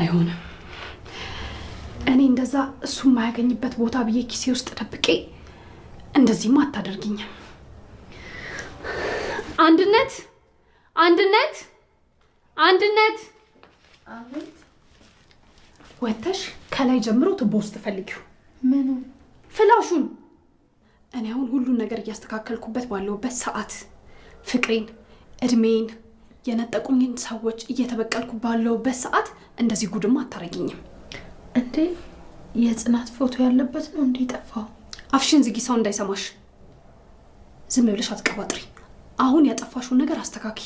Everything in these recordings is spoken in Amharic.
አይሆንም እኔ እንደዛ እሱ ማያገኝበት ቦታ ብዬ ኪሴ ውስጥ ተደብቄ እንደዚህማ አታደርጊኝም አንድነት አቤት ወተሽ ከላይ ጀምሮ ትቦ ውስጥ ፈልጊው ምን ፍላሹን እኔ አሁን ሁሉን ነገር እያስተካከልኩበት ባለውበት ሰዓት ፍቅሬን እድሜን የነጠቁኝን ሰዎች እየተበቀልኩ ባለውበት ሰዓት እንደዚህ ጉድማ አታረጊኝም እንዴ የጽናት ፎቶ ያለበት ነው እንዴ ጠፋው አፍሽን ዝጊ ሰው እንዳይሰማሽ ዝም ብለሽ አትቀባጥሪ አሁን ያጠፋሽው ነገር አስተካኪ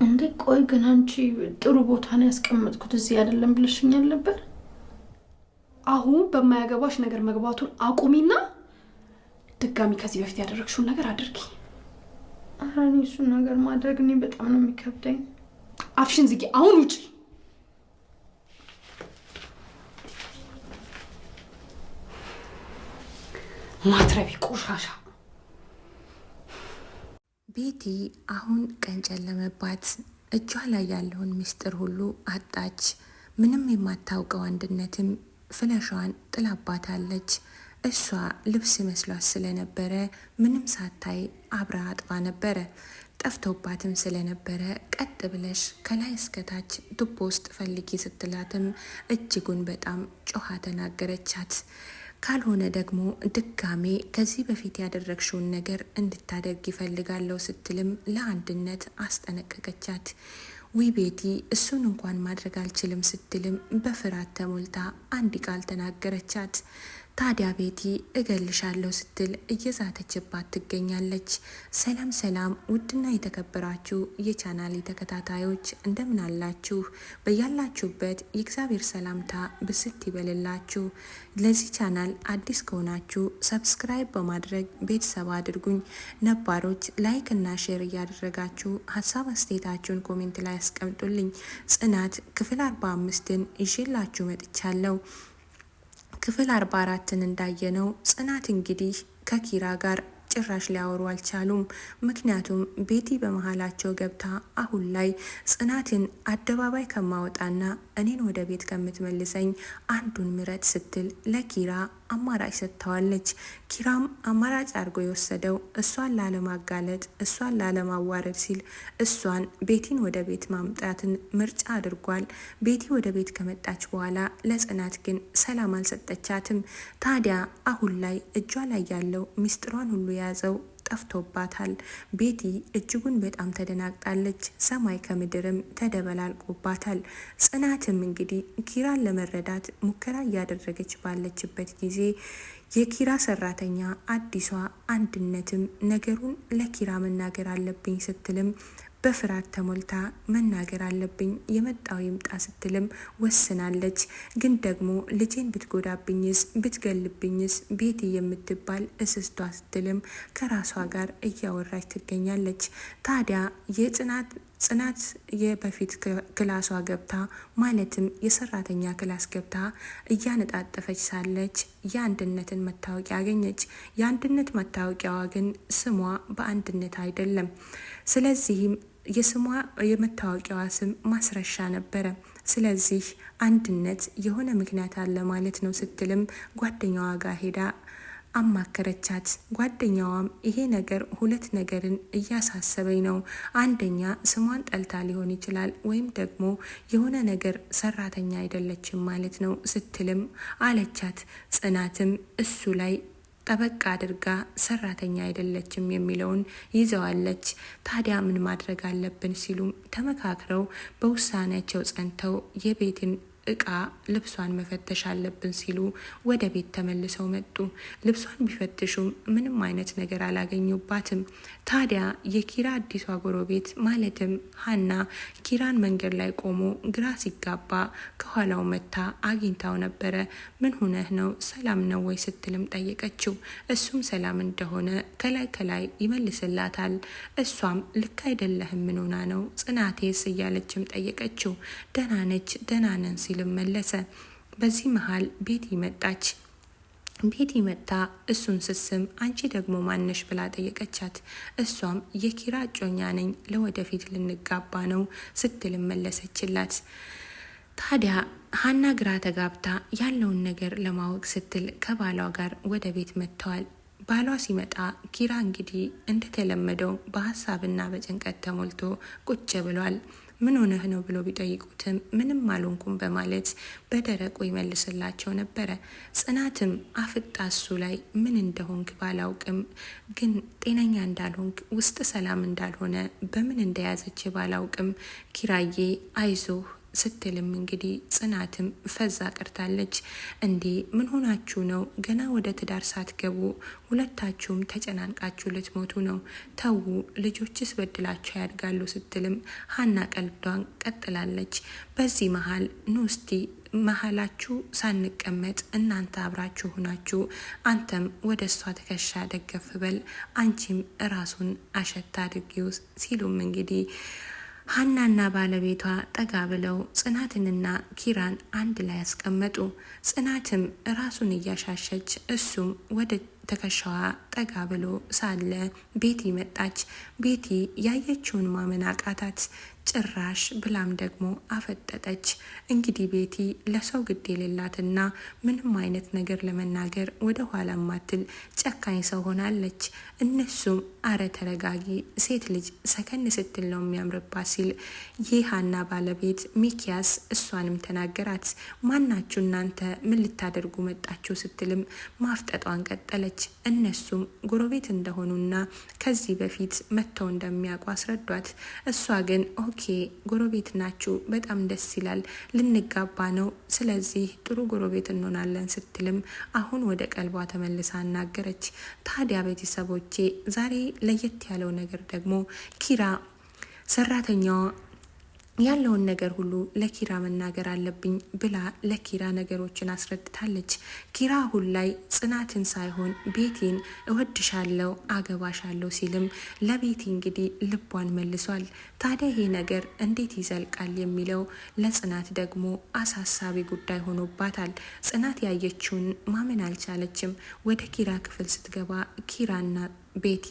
እንዴ ቆይ ግን አንቺ ጥሩ ቦታ ነው ያስቀመጥኩት እዚህ አይደለም ብለሽኛል ነበር አሁን በማያገባሽ ነገር መግባቱን አቁሚና ድጋሚ ከዚህ በፊት ያደረግሽው ነገር አድርጊ አራኒ እሱ ነገር ማድረግ እኔ በጣም ነው የሚከብደኝ አፍሽን ዝጊ አሁን ውጪ ማትረቢ ቆሻሻ ቤቲ አሁን ቀንጨለመባት እጇ ላይ ያለውን ሚስጥር ሁሉ አጣች ምንም የማታውቀው አንድነትም ፍለሻዋን ጥላባታለች እሷ ልብስ መስሏት ስለነበረ ምንም ሳታይ አብራ አጥባ ነበረ ጠፍቶባትም ስለነበረ ቀጥ ብለሽ ከላይ እስከታች ቱቦ ውስጥ ፈልጊ ስትላትም እጅጉን በጣም ጮሃ ተናገረቻት ካልሆነ ደግሞ ድጋሜ ከዚህ በፊት ያደረግሽውን ነገር እንድታደርግ ይፈልጋለሁ ስትልም ለአንድነት አስጠነቀቀቻት ቤቲ እሱን እንኳን ማድረግ አልችልም ስትልም በፍርሃት ተሞልታ አንድ ቃል ተናገረቻት ታዲያ ቤቲ እገልሻለሁ ስትል እየዛተችባት ትገኛለች ሰላም ውድና የተከበራችሁ የቻናሌ ተከታታዮች እንደምን አላችሁ በያላችሁበት የእግዚአብሔር ሰላምታ ብስት ይበልላችሁ ለዚህ ቻናል አዲስ ከሆናችሁ ሰብስክራይብ በማድረግ ቤተሰብ አድርጉኝ ነባሮች ላይክ እና ሼር ያደረጋችሁ ሐሳብ አስተያየታችሁን ኮሜንት ላይ አስቀምጡልኝ ጽናት ክፍል 45ን ይዤላችሁ መጥቻለሁ ክፍል 44ን እንዳየነው ጽናት እንግዲህ ከኪራ ጋር ጭራሽ ሊያወሩ አልቻሉም ምክንያቱም ቤቲ በመሃላቸው ገብታ አሁን ላይ ጽናትን አደባባይ ከማወጣና እኔን ወደ ቤት ከምትመልሰኝ አንዱን ምረት ስትል ለኪራ አማራጭ ሰጥታዋለች ኪራም አማራጭ አድርጎ የወሰደው እሷን ላለማጋለጥ እሷን ላለማዋረድ ሲል እሷን ቤቲን ወደ ቤት ማምጣትን ምርጫ አድርጓል ቤቲ ወደ ቤት ከመጣች በኋላ ለጽናት ግን ሰላም አልሰጠቻትም ታዲያ አሁን ላይ እጇ ላይ ያለው ሚስጥሯን ሁሉ ያዘው ጠፍቶባታል ቤቲ እጅጉን በጣም ተደናግጣለች ሰማይ ከምድርም ተደበላልቆባታል ጽናትም እንግዲህ ኪራን ለመረዳት ሙከራ ያደረገች ባለችበት ጊዜ የኪራ ሰራተኛ አዲሷ አንድነትም ነገሩን ለኪራ መናገር አለብኝ ስትልም በፍርሃት ተሞልታ መናገር አለብኝ የመጣው ይምጣ ስትልም ወስናለች ግን ደግሞ ልጄን ብትጎዳብኝስ ብትገልብኝስ ቤቲ የምትባል እስስቷ ስትልም ከራሷ ጋር እያወራች ትገኛለች ታዲያ ጽናት የበፊት ክላሷ ገብታ ማለትም የሰራተኛ ክላስ ገብታ እያነጣጠፈች ሳለች የአንድነትን መታወቂያ አገኘች የአንድነት መታወቂያዋ ግን ስሟ በአንድነት አይደለም ስለዚህም የስሟ የመታወቂያዋ ስም ማስረሻ ነበረ ስለዚህ አንድነት የሆነ ምክንያት አለ ማለት ነው ስትልም ጓደኛዋ ጋር ሄዳ አማከረቻት ጓደኛዋም ይሄ ነገር ሁለት ነገርን እያሳሰበኝ ነው አንደኛ ስሟን ጠልታ ሊሆን ይችላል ወይም ደግሞ የሆነ ነገር ሰራተኛ አይደለችም ማለት ነው ስትልም አለቻት ጽናትም እሱ ላይ ጠበቃ አድርጋ ሰራተኛ አይደለችም የሚለውን ይዘዋለች ታዲያ ምን ማድረግ አለብን ሲሉም ተመካክረው በውሳኔያቸው ጸንተው የቤትን እቃ ልብሷን መፈተሽ አለብን ሲሉ ወደ ቤት ተመልሰው መጡ ልብሷን ቢፈትሹም ምንም አይነት ነገር አላገኙባትም ታዲያ የኪራ አዲሷ ጎረቤት ማለትም ሀና ኪራን መንገድ ላይ ቆሞ ግራ ሲጋባ ከኋላው መታ አግኝታው ነበረ ምን ሆነህ ነው ሰላም ነው ወይ ስትልም ጠየቀችው እሱም ሰላም እንደሆነ ከላይ ይመልስላታል እሷም ልክ አይደለህም ምን ሆና ነው ጽናቴስ እያለችም ጠየቀችው ደህና ነን ሲል መለሰ በዚህ መሃል ቤቲ መጣች ቤቲ መጣ እሱን ስስም አንቺ ደግሞ ማነሽ ብላ ጠየቀቻት። እሷም የኪራ እጮኛ ነኝ፣ ለወደፊት ልንጋባ ነው ስትል መለሰችላት። ታዲያ ሀና ግራ ተጋብታ ያለውን ነገር ለማወቅ ስትል ከባሏ ጋር ወደ ቤት መጥተዋል። ባሏ ሲመጣ ኪራ እንግዲህ እንደተለመደው በሀሳብና በጭንቀት ተሞልቶ ቁጭ ብሏል። ምን ሆነህ ነው ብሎ ቢጠይቁትም ምንም አልሆንኩም በማለት በደረቁ ይመልስላቸው ነበረ። ጽናትም አፍጣ እሱ ላይ ምን እንደሆንክ ባላውቅም ግን ጤነኛ እንዳልሆንክ ውስጥ ሰላም እንዳልሆነ በምን እንደያዘች ባላውቅም ኪራዬ አይዞህ ስትልም እንግዲህ ጽናትም ፈዛ ቀርታለች። እንዴ ምን ሆናችሁ ነው? ገና ወደ ትዳር ሳትገቡ ሁለታችሁም ተጨናንቃችሁ ልትሞቱ ነው። ተዉ ልጆችስ በድላቸው ያድጋሉ ስትልም ሀና ቀልዷን ቀጥላለች። በዚህ መሀል ኑስቲ መሀላችሁ ሳንቀመጥ እናንተ አብራችሁ ሆናችሁ አንተም ወደ እሷ ትከሻ ደገፍ በል፣ አንቺም ራሱን አሸታ አድርጊው ሲሉም እንግዲህ ሀናና ባለቤቷ ጠጋ ብለው ጽናትንና ኪራን አንድ ላይ ያስቀመጡ። ጽናትም ራሱን እያሻሸች እሱም ወደ ትከሻዋ ጠጋ ብሎ ሳለ ቤቲ መጣች። ቤቲ ያየችውን ማመን አቃታት። ጭራሽ ብላም ደግሞ አፈጠጠች። እንግዲህ ቤቲ ለሰው ግድ የሌላትና ምንም አይነት ነገር ለመናገር ወደ ኋላ ማትል ጨካኝ ሰው ሆናለች። እነሱም አረ ተረጋጊ፣ ሴት ልጅ ሰከን ስትል ነው የሚያምርባት ሲል የሀና ባለቤት ሚኪያስ እሷንም ተናገራት። ማናችሁ እናንተ ምን ልታደርጉ መጣችሁ ስትልም ማፍጠጧን ቀጠለች። እነሱም ጎረቤት እንደሆኑና ከዚህ በፊት መጥተው እንደሚያውቁ አስረዷት። እሷ ግን ኦኬ ጎረቤት ናችሁ፣ በጣም ደስ ይላል፣ ልንጋባ ነው፣ ስለዚህ ጥሩ ጎረቤት እንሆናለን ስትልም አሁን ወደ ቀልቧ ተመልሳ አናገረች። ታዲያ ቤተሰቦቼ ዛሬ ለየት ያለው ነገር ደግሞ ኪራ ሰራተኛዋ ያለውን ነገር ሁሉ ለኪራ መናገር አለብኝ ብላ ለኪራ ነገሮችን አስረድታለች። ኪራ አሁን ላይ ጽናትን ሳይሆን ቤቲን እወድሻለሁ አገባሻለሁ ሲልም ለቤቲ እንግዲህ ልቧን መልሷል። ታዲያ ይሄ ነገር እንዴት ይዘልቃል የሚለው ለጽናት ደግሞ አሳሳቢ ጉዳይ ሆኖባታል። ጽናት ያየችውን ማመን አልቻለችም። ወደ ኪራ ክፍል ስትገባ ኪራና ቤቲ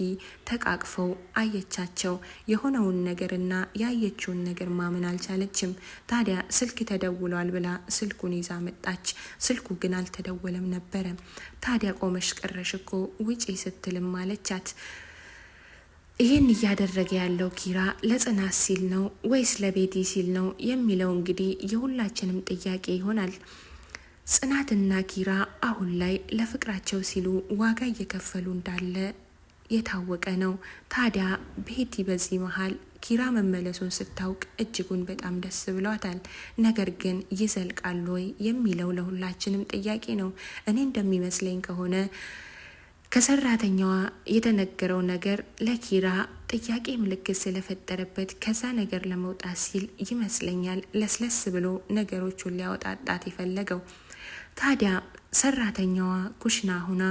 ተቃቅፈው አየቻቸው። የሆነውን ነገርና ያየችውን ነገር ማመን አልቻለችም። ታዲያ ስልክ ተደውሏል ብላ ስልኩን ይዛ መጣች። ስልኩ ግን አልተደወለም ነበረ። ታዲያ ቆመሽ ቀረሽ እኮ ውጪ ስትልም አለቻት። ይህን እያደረገ ያለው ኪራ ለጽናት ሲል ነው ወይስ ለቤቲ ሲል ነው የሚለው እንግዲህ የሁላችንም ጥያቄ ይሆናል። ጽናትና ኪራ አሁን ላይ ለፍቅራቸው ሲሉ ዋጋ እየከፈሉ እንዳለ የታወቀ ነው። ታዲያ ቤቲ በዚህ መሃል ኪራ መመለሱን ስታውቅ እጅጉን በጣም ደስ ብሏታል። ነገር ግን ይዘልቃል ወይ የሚለው ለሁላችንም ጥያቄ ነው። እኔ እንደሚመስለኝ ከሆነ ከሰራተኛዋ የተነገረው ነገር ለኪራ ጥያቄ ምልክት ስለፈጠረበት ከዛ ነገር ለመውጣት ሲል ይመስለኛል ለስለስ ብሎ ነገሮቹን ሊያወጣጣት የፈለገው። ታዲያ ሰራተኛዋ ኩሽና ሁና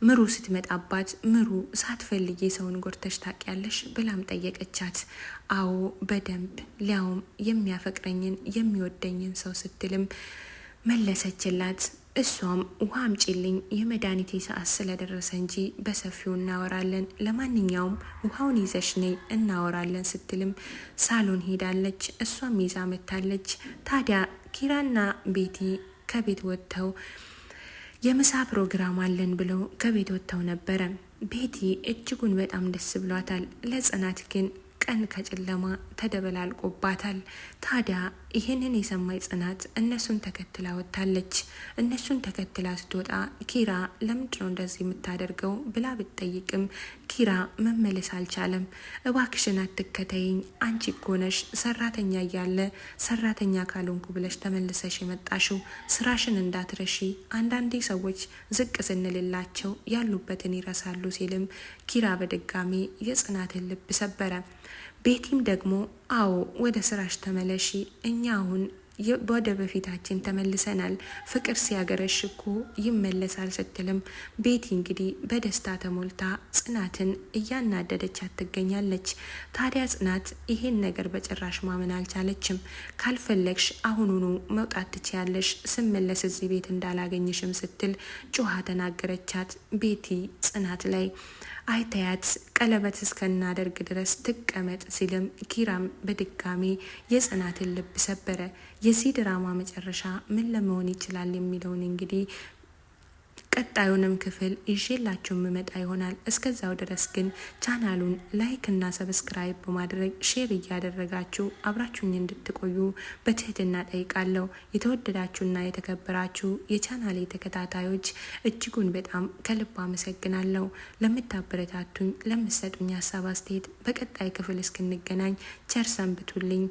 ምሩ ስትመጣባት ምሩ ሳትፈልጊ ሰውን ጎርተሽ ታውቂያለሽ ብላም ጠየቀቻት። አዎ በደንብ ሊያውም የሚያፈቅረኝን የሚወደኝን ሰው ስትልም መለሰችላት። እሷም ውሃ አምጪልኝ የመድኃኒቴ ሰዓት ስለደረሰ እንጂ በሰፊው እናወራለን፣ ለማንኛውም ውሃውን ይዘሽ ነይ እናወራለን ስትልም ሳሎን ሄዳለች። እሷም ይዛ መታለች። ታዲያ ኪራና ቤቲ ከቤት ወጥተው የምሳ ፕሮግራም አለን ብለው ከቤት ወጥተው ነበረ። ቤቲ እጅጉን በጣም ደስ ብሏታል። ለጽናት ግን ቀን ከጨለማ ተደበላልቆባታል። ታዲያ ይህንን የሰማይ ጽናት እነሱን ተከትላ ወጥታለች። እነሱን ተከትላ ስትወጣ ኪራ ለምንድነው እንደዚህ የምታደርገው ብላ ብትጠይቅም ኪራ መመለስ አልቻለም። እባክሽን አትከተይኝ፣ አንቺ እኮ ነሽ ሰራተኛ እያለ ሰራተኛ ካልሆንኩ ብለሽ ተመልሰሽ የመጣሽው፣ ስራሽን እንዳትረሺ፣ አንዳንዴ ሰዎች ዝቅ ስንልላቸው ያሉበትን ይረሳሉ ሲልም ኪራ በድጋሚ የጽናትን ልብ ሰበረ። ቤቲም ደግሞ አዎ ወደ ስራሽ ተመለሺ፣ እኛ አሁን ወደ በፊታችን ተመልሰናል። ፍቅር ሲያገረሽ እኮ ይመለሳል ስትልም ቤቲ እንግዲህ በደስታ ተሞልታ ጽናትን እያናደደቻት ትገኛለች። ታዲያ ጽናት ይሄን ነገር በጭራሽ ማመን አልቻለችም። ካልፈለግሽ አሁኑኑ መውጣት ትችያለሽ፣ ስመለስ እዚህ ቤት እንዳላገኝሽም ስትል ጮሃ ተናገረቻት ቤቲ ጽናት ላይ። አይታያት ቀለበት እስከናደርግ ድረስ ትቀመጥ ሲልም ኪራም በድጋሚ የጽናትን ልብ ሰበረ። የዚህ ድራማ መጨረሻ ምን ለመሆን ይችላል የሚለውን እንግዲህ ቀጣዩንም ክፍል ይዤላችሁ መመጣ ይሆናል። እስከዛው ድረስ ግን ቻናሉን ላይክ እና ሰብስክራይብ በማድረግ ሼር እያደረጋችሁ አብራችሁኝ እንድትቆዩ በትህትና ጠይቃለሁ። የተወደዳችሁና የተከበራችሁ የቻናሌ ተከታታዮች እጅጉን በጣም ከልብ አመሰግናለሁ። ለምታበረታቱኝ፣ ለምትሰጡኝ ሀሳብ አስተያየት በቀጣይ ክፍል እስክንገናኝ ቸር ሰንብቱልኝ።